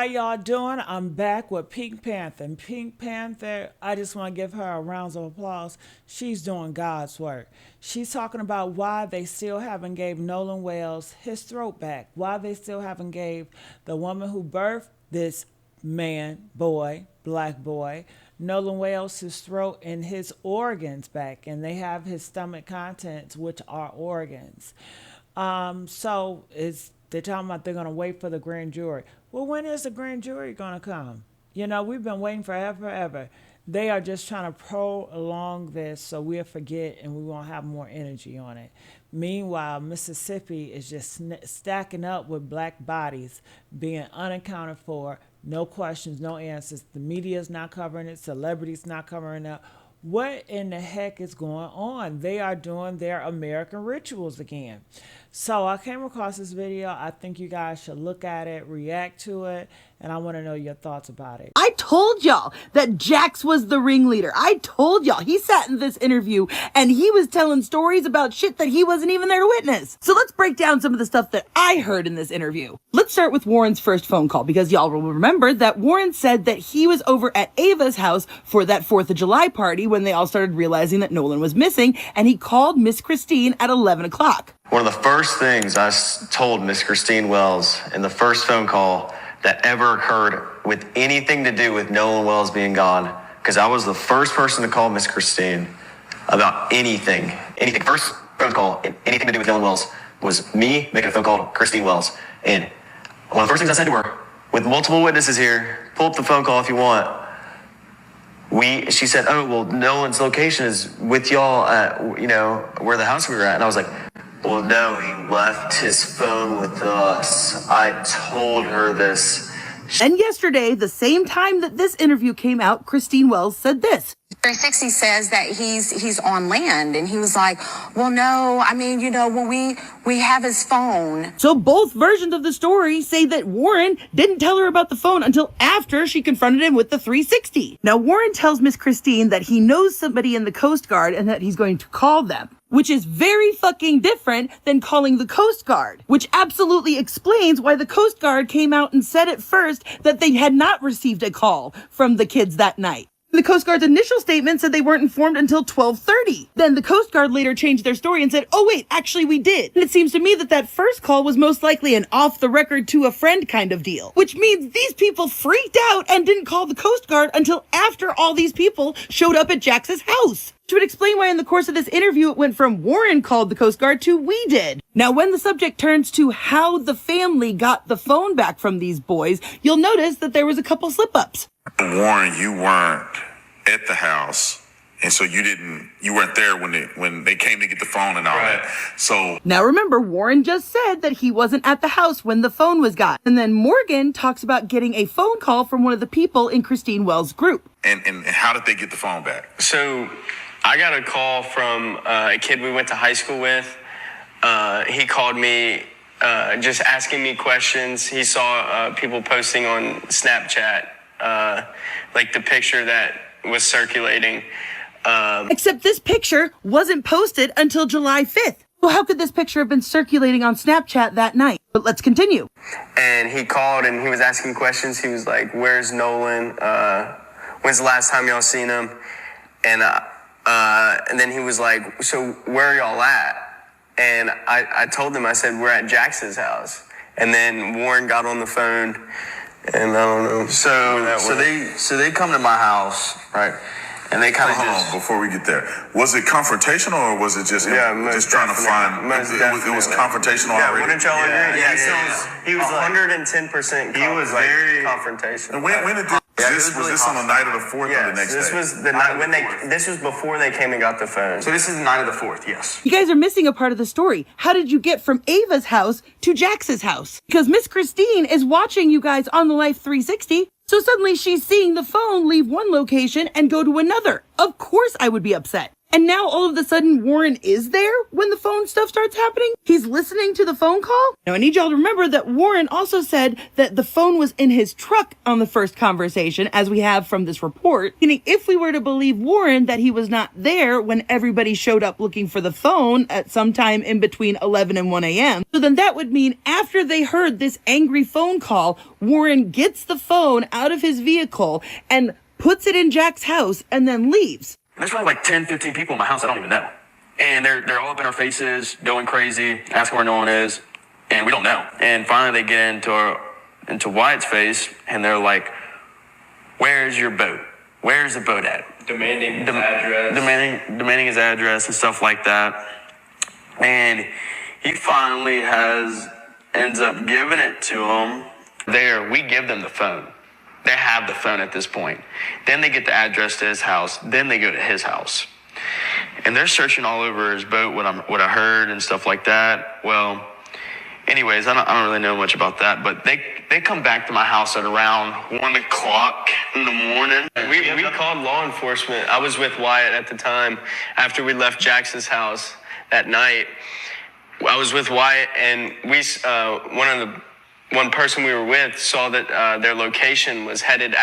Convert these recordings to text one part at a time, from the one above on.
how y'all doing? I'm back with Pink Panther. And Pink Panther, I just want to give her a round of applause. She's doing God's work. She's talking about why they still haven't gave Nolan Wales his throat back. Why they still haven't gave the woman who birthed this man, boy, black boy, Nolan Wales his throat and his organs back. And they have his stomach contents, which are organs. So they're talking about they're going to wait for the grand jury. Well, when is the grand jury going to come? You know, we've been waiting forever. They are just trying to prolong this so we'll forget and we won't have more energy on it. Meanwhile, Mississippi is just stacking up with black bodies being unaccounted for, no questions, no answers. The media's not covering it. Celebrities not covering it. What in the heck is going on? They are doing their American rituals again. So I came across this video. I think you guys should look at it, react to it, and I want to know your thoughts about it. I told y'all that Jax was the ringleader. I told y'all. He sat in this interview and he was telling stories about shit that he wasn't even there to witness. So let's break down some of the stuff that I heard in this interview. Let's start with Warren's first phone call, because y'all will remember that Warren said that he was over at Ava's house for that 4th of July party when they all started realizing that Nolan was missing, and he called Miss Christine at 11 o'clock. One of the first things I told Miss Christine Wells in the first phone call that ever occurred with anything to do with Nolan Wells being gone, because I was the first person to call Miss Christine about anything. First phone call, anything to do with Nolan Wells, was me making a phone call to Christine Wells. And one of the first things I said to her, with multiple witnesses here, pull up the phone call if you want. She said, oh, well, Nolan's location is with y'all at, where the house we were at. And I was like, well, no, he left his phone with us. I told her this. And yesterday, the same time that this interview came out, Christine Wells said this. 360 says that he's on land, and he was like, well, no, I mean, when we have his phone. So both versions of the story say that Warren didn't tell her about the phone until after she confronted him with the 360. Now, Warren tells Miss Christine that he knows somebody in the Coast Guard and that he's going to call them, which is very fucking different than calling the Coast Guard, which absolutely explains why the Coast Guard came out and said at first that they had not received a call from the kids that night. The Coast Guard's initial statement said they weren't informed until 12:30. Then the Coast Guard later changed their story and said, oh wait, actually we did. And it seems to me that that first call was most likely an off the record to a friend kind of deal, which means these people freaked out and didn't call the Coast Guard until after all these people showed up at Jax's house. Which would explain why in the course of this interview it went from Warren called the Coast Guard to we did. Now, when the subject turns to how the family got the phone back from these boys, you'll notice that there was a couple slip-ups. Warren, you weren't at the house, and so you weren't there when they came to get the phone and all that. So now remember, Warren just said that he wasn't at the house when the phone was got. And then Morgan talks about getting a phone call from one of the people in Christine Wells' group. And how did they get the phone back? So I got a call from a kid we went to high school with. He called me just asking me questions. He saw people posting on Snapchat, like the picture that was circulating. Except this picture wasn't posted until July 5th. Well, how could this picture have been circulating on Snapchat that night? But let's continue. And he called and he was asking questions. He was like, where's Nolan? When's the last time y'all seen him? And then he was like, so where are y'all at? And I told him, I said, we're at Jax's house. And then Warren got on the phone, and I don't know. So they come to my house, right? And they kind of hold on, before we get there. Was it confrontational, or was it just trying to find? It was confrontational. Yeah, already? wouldn't y'all agree? Yeah, he was 110%. He was very confrontational. And when did this was this on the night of the 4th or the next day? This was the night when this was before they came and got the phone. So this is the night of the 4th, yes. You guys are missing a part of the story. How did you get from Ava's house to Jax's house? Because Miss Christine is watching you guys on the Life 360. So suddenly she's seeing the phone leave one location and go to another. Of course I would be upset. And now all of a sudden Warren is there when the phone stuff starts happening? He's listening to the phone call? Now I need y'all to remember that Warren also said that the phone was in his truck on the first conversation, as we have from this report. Meaning if we were to believe Warren that he was not there when everybody showed up looking for the phone at some time in between 11 and 1 a.m., so then that would mean after they heard this angry phone call, Warren gets the phone out of his vehicle and puts it in Jack's house and then leaves. There's probably like 10, 15 people in my house I don't even know. And they're all up in our faces, going crazy, asking where Nolan is, and we don't know. And finally they get into Wyatt's face, and they're like, where's your boat? Where's the boat at? Demanding his address. Demanding his address and stuff like that. And he finally ends up giving it to him. We give them the phone. They have the phone at this point. Then they get the address to his house. Then they go to his house. And they're searching all over his boat, what I heard and stuff like that. Well, anyways, I don't really know much about that. But they come back to my house at around 1 o'clock in the morning. We called law enforcement. I was with Wyatt at the time. After we left Jackson's house that night, I was with Wyatt, and one person we were with saw that their location was headed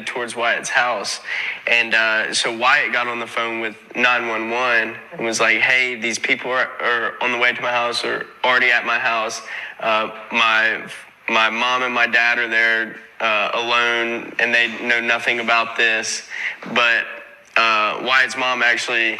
towards Wyatt's house. And so Wyatt got on the phone with 911 and was like, hey, these people are on the way to my house or already at my house. My mom and my dad are there alone, and they know nothing about this. But Wyatt's mom actually,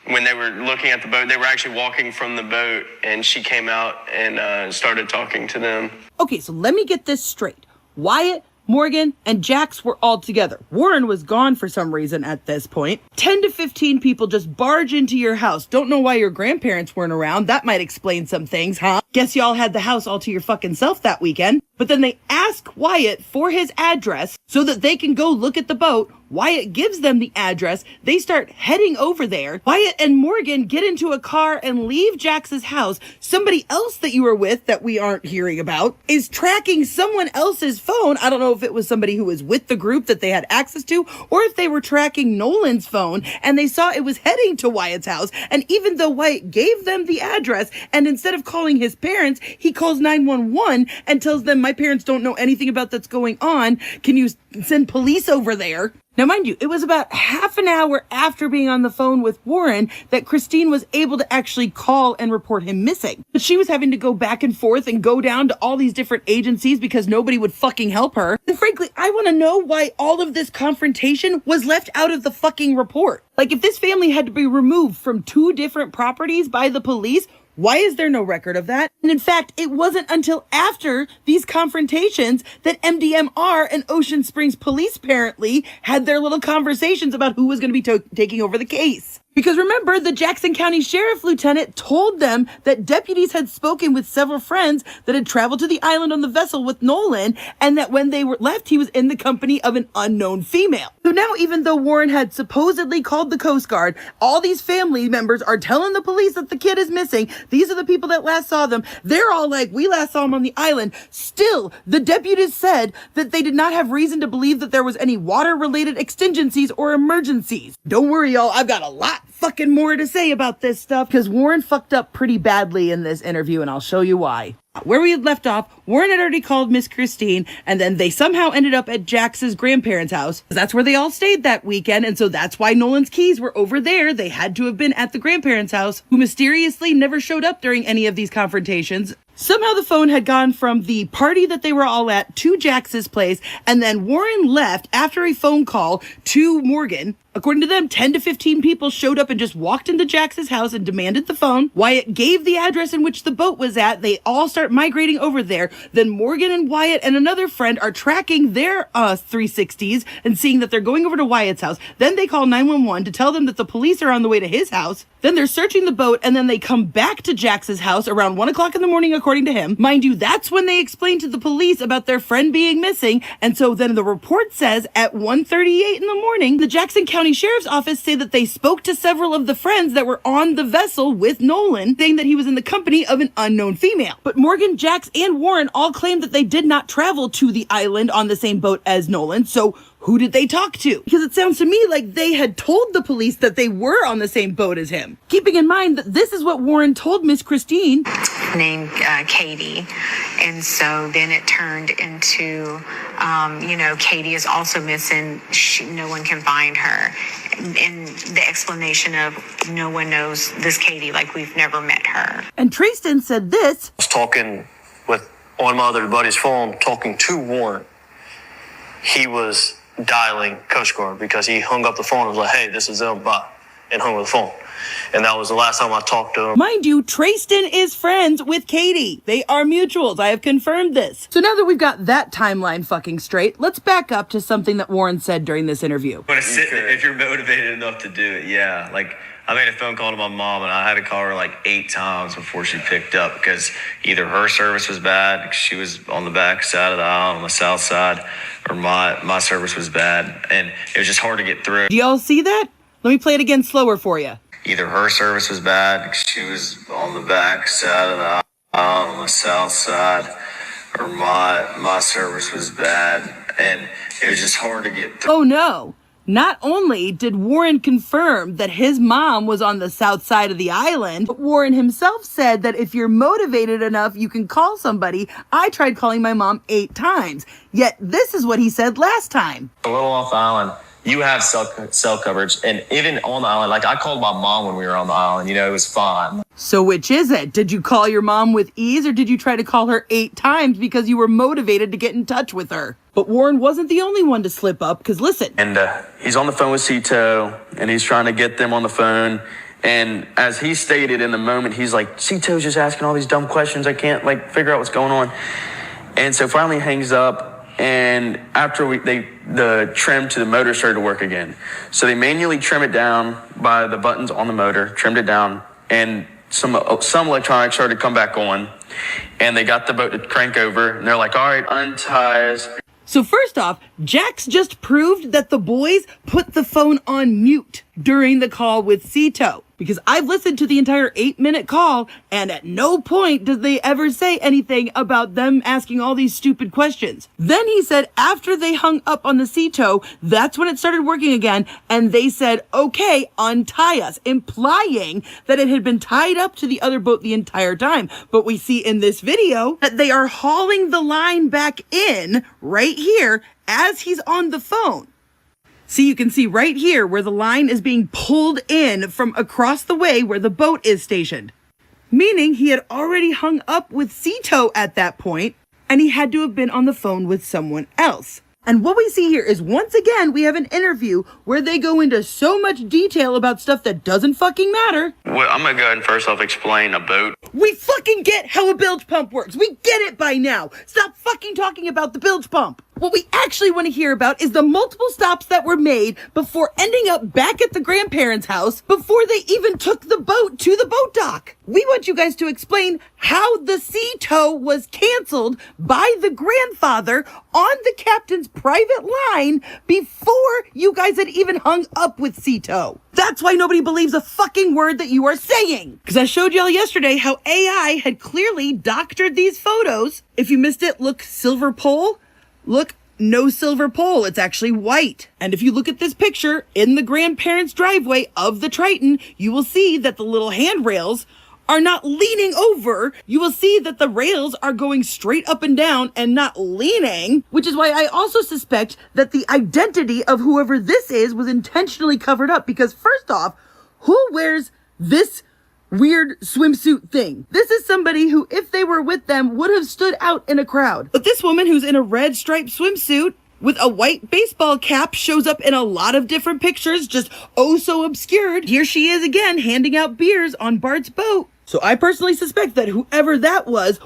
when they were looking at the boat, they were actually walking from the boat, and she came out and started talking to them. Okay, so let me get this straight. Wyatt, Morgan, and Jax were all together. Warren was gone for some reason at this point. 10 to 15 people just barge into your house. Don't know why your grandparents weren't around. That might explain some things, huh? Guess y'all had the house all to your fucking self that weekend. But then they ask Wyatt for his address so that they can go look at the boat. Wyatt gives them the address. They start heading over there. Wyatt and Morgan get into a car and leave Jax's house. Somebody else that you were with that we aren't hearing about is tracking someone else's phone. I don't know if it was somebody who was with the group that they had access to, or if they were tracking Nolan's phone and they saw it was heading to Wyatt's house. And even though Wyatt gave them the address, and instead of calling his parents, he calls 911 and tells them, my parents don't know anything about that's going on. Can you send police over there? Now, mind you, it was about half an hour after being on the phone with Warren that Christine was able to actually call and report him missing. But she was having to go back and forth and go down to all these different agencies because nobody would fucking help her. And frankly, I want to know why all of this confrontation was left out of the fucking report. Like, if this family had to be removed from 2 different properties by the police, why is there no record of that? And in fact, it wasn't until after these confrontations that MDMR and Ocean Springs Police apparently had their little conversations about who was going to be taking over the case. Because remember, the Jackson County Sheriff Lieutenant told them that deputies had spoken with several friends that had traveled to the island on the vessel with Nolan, and that when they were left, he was in the company of an unknown female. So now, even though Warren had supposedly called the Coast Guard, all these family members are telling the police that the kid is missing. These are the people that last saw them. They're all like, we last saw him on the island. Still, the deputies said that they did not have reason to believe that there was any water-related exigencies or emergencies. Don't worry, y'all. I've got a lot fucking more to say about this stuff because Warren fucked up pretty badly in this interview, and I'll show you why. Where we had left off, Warren had already called Miss Christine, and then they somehow ended up at Jax's grandparents' house. That's where they all stayed that weekend, and so that's why Nolan's keys were over there. They had to have been at the grandparents' house, who mysteriously never showed up during any of these confrontations. Somehow the phone had gone from the party that they were all at to Jax's place, and then Warren left after a phone call to Morgan. According to them, 10 to 15 people showed up and just walked into Jax's house and demanded the phone. Wyatt gave the address in which the boat was at. They all start migrating over there. Then Morgan and Wyatt and another friend are tracking their 360s and seeing that they're going over to Wyatt's house. Then they call 911 to tell them that the police are on the way to his house. Then they're searching the boat, and then they come back to Jax's house around 1 o'clock in the morning, according to him. Mind you, that's when they explain to the police about their friend being missing. And so then the report says at 1:38 in the morning, the Jackson County County Sheriff's Office say that they spoke to several of the friends that were on the vessel with Nolan, saying that he was in the company of an unknown female. But Morgan, Jax, and Warren all claimed that they did not travel to the island on the same boat as Nolan, so who did they talk to? Because it sounds to me like they had told the police that they were on the same boat as him. Keeping in mind that this is what Warren told Miss Christine. Named Katie. And so then it turned into, Katie is also missing. No one can find her. And the explanation of no one knows this Katie, like we've never met her. And Tristan said this. I was talking on my other buddy's phone, talking to Warren. He was dialing Coast Guard because he hung up the phone and was like, hey, this is them, bye, and hung up the phone. And that was the last time I talked to him. Mind you, Tristan is friends with Katie. They are mutuals. I have confirmed this. So now that we've got that timeline fucking straight, let's back up to something that Warren said during this interview. If you're motivated enough to do it, yeah. Like, I made a phone call to my mom, and I had to call her like 8 times before she picked up because either her service was bad, she was on the back side of the aisle on the south side, or my service was bad, and it was just hard to get through. Do y'all see that? Let me play it again slower for you. Either her service was bad, she was on the back side of the aisle on the south side, or my service was bad, and it was just hard to get through. Oh no. Not only did Warren confirm that his mom was on the south side of the island, but Warren himself said that if you're motivated enough, you can call somebody. I tried calling my mom 8 times. Yet this is what he said last time. A little off the island, you have cell coverage, and even on the island, like I called my mom when we were on the island, it was fine. So which is it? Did you call your mom with ease, or did you try to call her 8 times because you were motivated to get in touch with her? But Warren wasn't the only one to slip up, because listen. And he's on the phone with Cito, and he's trying to get them on the phone. And as he stated in the moment, he's like, Cito's just asking all these dumb questions. I can't figure out what's going on. And so finally hangs up. And after the trim to the motor started to work again. So they manually trim it down by the buttons on the motor, trimmed it down, and some electronics started to come back on. And they got the boat to crank over, and they're like, all right, untie us. So first off, Jax just proved that the boys put the phone on mute during the call with Cito. Because I've listened to the entire 8-minute call, and at no point did they ever say anything about them asking all these stupid questions. Then he said after they hung up on the Cito, that's when it started working again, and they said, okay, untie us, implying that it had been tied up to the other boat the entire time. But we see in this video that they are hauling the line back in right here as he's on the phone. See, you can see right here where the line is being pulled in from across the way where the boat is stationed. Meaning he had already hung up with Cito at that point, and he had to have been on the phone with someone else. And what we see here is, once again, we have an interview where they go into so much detail about stuff that doesn't fucking matter. Well, I'm going to go ahead and first off explain a boat. We fucking get how a bilge pump works. We get it by now. Stop fucking talking about the bilge pump. What we actually want to hear about is the multiple stops that were made before ending up back at the grandparents' house before they even took the boat to the boat dock. We want you guys to explain how the Cito was canceled by the grandfather on the captain's private line before you guys had even hung up with Cito. That's why nobody believes a fucking word that you are saying. Because I showed y'all yesterday how AI had clearly doctored these photos. If you missed it, look, silver pole. Look, no silver pole. It's actually white. And if you look at this picture in the grandparents' driveway of the Triton, you will see that the little handrails are not leaning over. You will see that the rails are going straight up and down and not leaning, which is why I also suspect that the identity of whoever this is was intentionally covered up. Because first off, who wears this weird swimsuit thing? This is somebody who, if they were with them, would have stood out in a crowd. But this woman who's in a red striped swimsuit with a white baseball cap shows up in a lot of different pictures, just oh so obscured. Here she is again, handing out beers on Bart's boat. So I personally suspect that whoever that was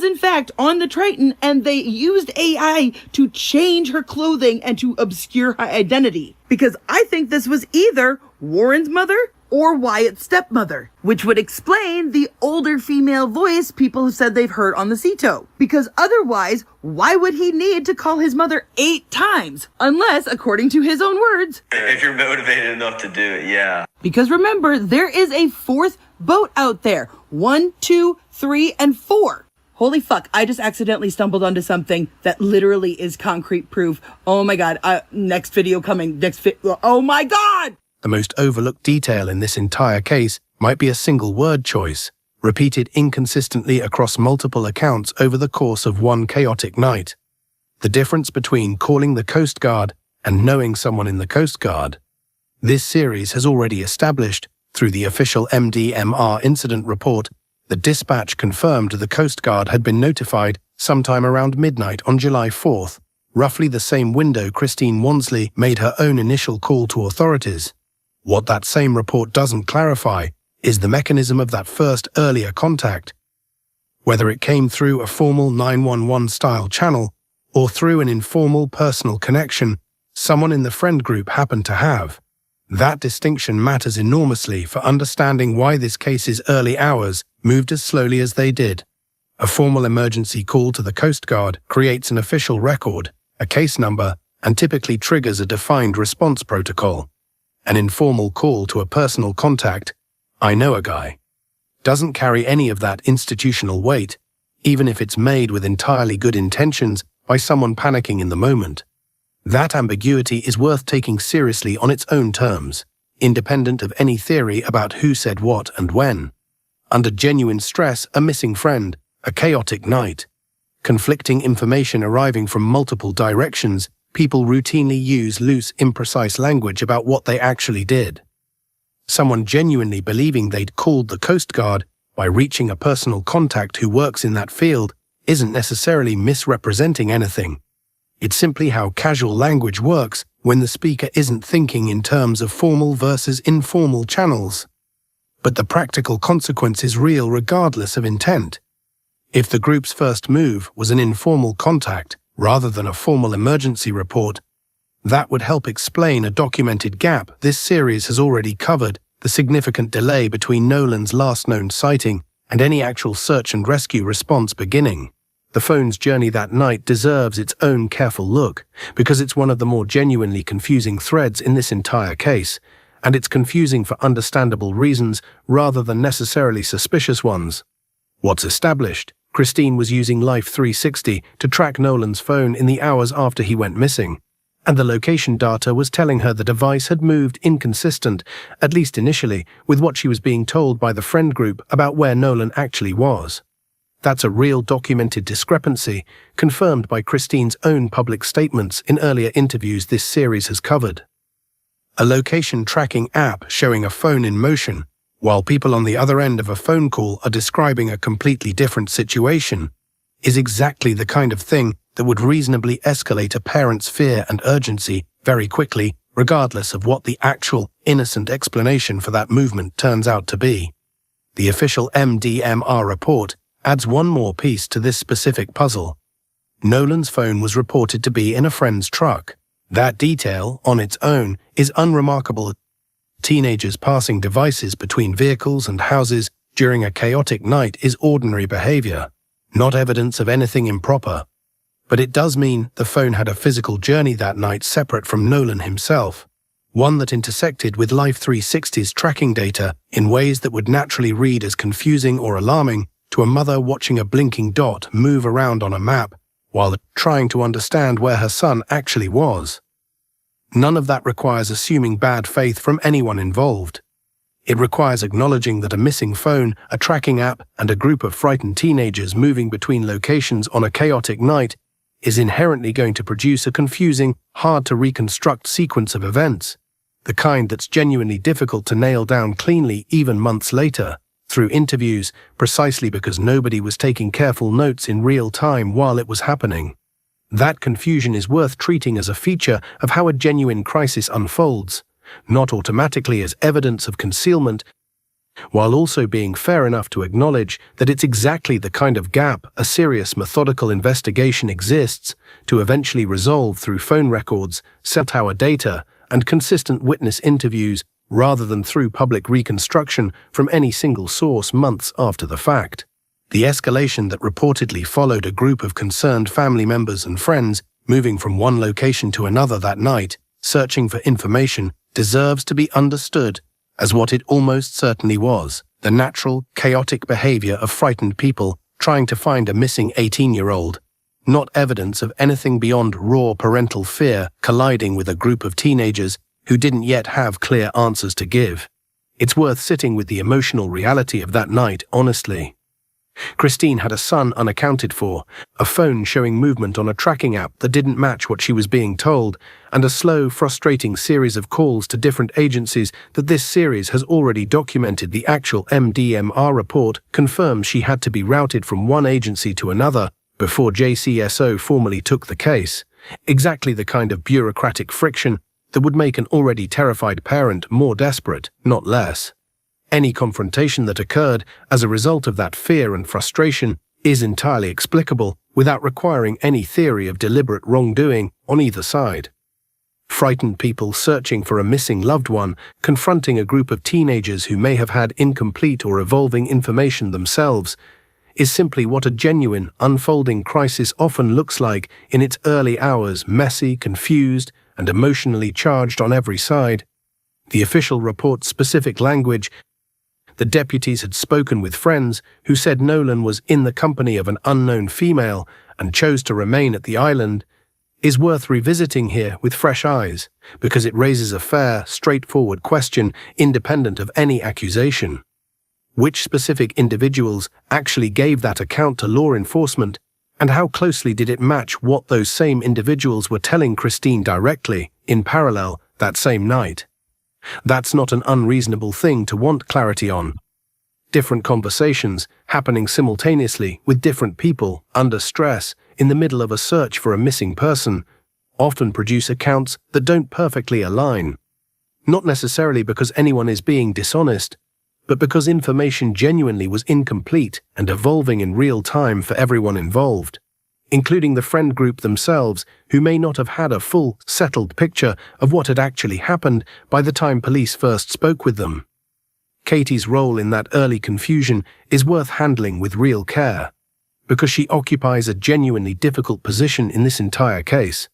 in fact on the Triton, and they used AI to change her clothing and to obscure her identity. Because I think this was either Warren's mother or Wyatt's stepmother, which would explain the older female voice people have said they've heard on the CETO. Because otherwise, why would he need to call his mother 8 times? Unless, according to his own words, If you're motivated enough to do it, yeah. because remember, there is a 4th boat out there. 1, 2, 3, and 4. Holy fuck, I just accidentally stumbled onto something that literally is concrete proof. Oh my god, next video coming. Oh my god! The most overlooked detail in this entire case might be a single word choice, repeated inconsistently across multiple accounts over the course of one chaotic night. The difference between calling the Coast Guard and knowing someone in the Coast Guard. This series has already established, through the official MDMR incident report, the dispatch confirmed the Coast Guard had been notified sometime around midnight on July 4th, roughly the same window Christine Wansley made her own initial call to authorities. What that same report doesn't clarify is the mechanism of that first earlier contact, whether it came through a formal 911-style channel or through an informal personal connection someone in the friend group happened to have. That distinction matters enormously for understanding why this case's early hours moved as slowly as they did. A formal emergency call to the Coast Guard creates an official record, a case number, and typically triggers a defined response protocol. An informal call to a personal contact, I know a guy, doesn't carry any of that institutional weight, even if it's made with entirely good intentions by someone panicking in the moment. That ambiguity is worth taking seriously on its own terms, independent of any theory about who said what and when. Under genuine stress, a missing friend, a chaotic night, conflicting information arriving from multiple directions, people routinely use loose, imprecise language about what they actually did. Someone genuinely believing they'd called the Coast Guard by reaching a personal contact who works in that field isn't necessarily misrepresenting anything. It's simply how casual language works when the speaker isn't thinking in terms of formal versus informal channels. But the practical consequence is real regardless of intent. If the group's first move was an informal contact rather than a formal emergency report, that would help explain a documented gap this series has already covered, the significant delay between Nolan's last known sighting and any actual search and rescue response beginning. The phone's journey that night deserves its own careful look, because it's one of the more genuinely confusing threads in this entire case, and it's confusing for understandable reasons rather than necessarily suspicious ones. What's established? Christine was using Life 360 to track Nolan's phone in the hours after he went missing, and the location data was telling her the device had moved inconsistent, at least initially, with what she was being told by the friend group about where Nolan actually was. That's a real documented discrepancy, confirmed by Christine's own public statements in earlier interviews this series has covered. A location tracking app showing a phone in motion, while people on the other end of a phone call are describing a completely different situation, is exactly the kind of thing that would reasonably escalate a parent's fear and urgency very quickly, regardless of what the actual, innocent explanation for that movement turns out to be. The official MDMR report adds one more piece to this specific puzzle. Nolan's phone was reported to be in a friend's truck. That detail, on its own, is unremarkable. Teenagers passing devices between vehicles and houses during a chaotic night is ordinary behavior, not evidence of anything improper. But it does mean the phone had a physical journey that night separate from Nolan himself, one that intersected with Life 360's tracking data in ways that would naturally read as confusing or alarming to a mother watching a blinking dot move around on a map while trying to understand where her son actually was. None of that requires assuming bad faith from anyone involved. It requires acknowledging that a missing phone, a tracking app, and a group of frightened teenagers moving between locations on a chaotic night is inherently going to produce a confusing, hard-to-reconstruct sequence of events, the kind that's genuinely difficult to nail down cleanly even months later, through interviews, precisely because nobody was taking careful notes in real time while it was happening. That confusion is worth treating as a feature of how a genuine crisis unfolds, not automatically as evidence of concealment, while also being fair enough to acknowledge that it's exactly the kind of gap a serious methodical investigation exists to eventually resolve through phone records, cell tower data, and consistent witness interviews rather than through public reconstruction from any single source months after the fact. The escalation that reportedly followed a group of concerned family members and friends moving from one location to another that night, searching for information, deserves to be understood as what it almost certainly was: the natural, chaotic behavior of frightened people trying to find a missing 18-year-old, not evidence of anything beyond raw parental fear colliding with a group of teenagers who didn't yet have clear answers to give. It's worth sitting with the emotional reality of that night honestly. Christine had a son unaccounted for, a phone showing movement on a tracking app that didn't match what she was being told, and a slow, frustrating series of calls to different agencies that this series has already documented. The actual MDMR report confirms she had to be routed from one agency to another before JCSO formally took the case. Exactly the kind of bureaucratic friction that would make an already terrified parent more desperate, not less. Any confrontation that occurred as a result of that fear and frustration is entirely explicable without requiring any theory of deliberate wrongdoing on either side. Frightened people searching for a missing loved one, confronting a group of teenagers who may have had incomplete or evolving information themselves, is simply what a genuine, unfolding crisis often looks like in its early hours: messy, confused, and emotionally charged on every side. The official report's specific language: the deputies had spoken with friends who said Nolan was in the company of an unknown female and chose to remain at the island, is worth revisiting here with fresh eyes, because it raises a fair, straightforward question independent of any accusation. Which specific individuals actually gave that account to law enforcement, and how closely did it match what those same individuals were telling Christine directly, in parallel, that same night? That's not an unreasonable thing to want clarity on. Different conversations, happening simultaneously with different people, under stress, in the middle of a search for a missing person, often produce accounts that don't perfectly align. Not necessarily because anyone is being dishonest, but because information genuinely was incomplete and evolving in real time for everyone involved, including the friend group themselves, who may not have had a full, settled picture of what had actually happened by the time police first spoke with them. Katie's role in that early confusion is worth handling with real care, because she occupies a genuinely difficult position in this entire case.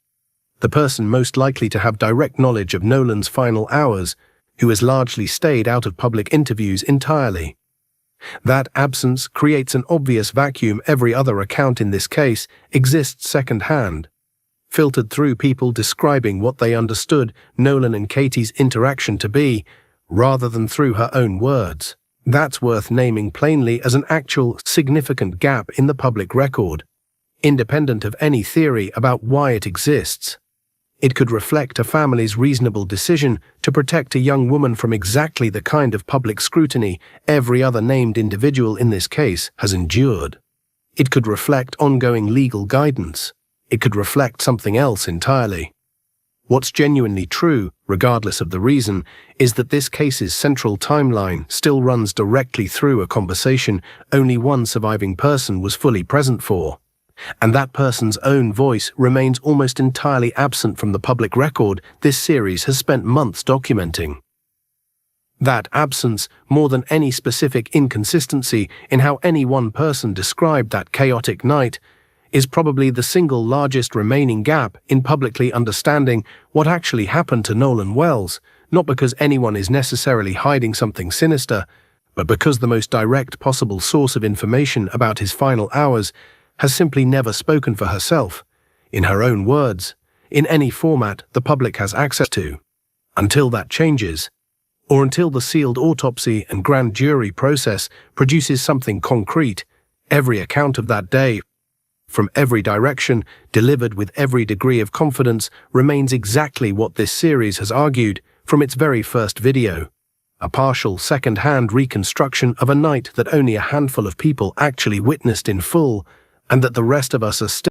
The person most likely to have direct knowledge of Nolan's final hours, who has largely stayed out of public interviews entirely. That absence creates an obvious vacuum. Every other account in this case exists second-hand, filtered through people describing what they understood Nolan and Katie's interaction to be, rather than through her own words. That's worth naming plainly as an actual, significant gap in the public record, independent of any theory about why it exists. It could reflect a family's reasonable decision to protect a young woman from exactly the kind of public scrutiny every other named individual in this case has endured. It could reflect ongoing legal guidance. It could reflect something else entirely. What's genuinely true, regardless of the reason, is that this case's central timeline still runs directly through a conversation only one surviving person was fully present for, and that person's own voice remains almost entirely absent from the public record this series has spent months documenting. That absence, more than any specific inconsistency in how any one person described that chaotic night, is probably the single largest remaining gap in publicly understanding what actually happened to Nolan Wells, not because anyone is necessarily hiding something sinister, but because the most direct possible source of information about his final hours has simply never spoken for herself, in her own words, in any format the public has access to. Until that changes, or until the sealed autopsy and grand jury process produces something concrete, every account of that day, from every direction, delivered with every degree of confidence, remains exactly what this series has argued from its very first video: a partial second-hand reconstruction of a night that only a handful of people actually witnessed in full, and that the rest of us are still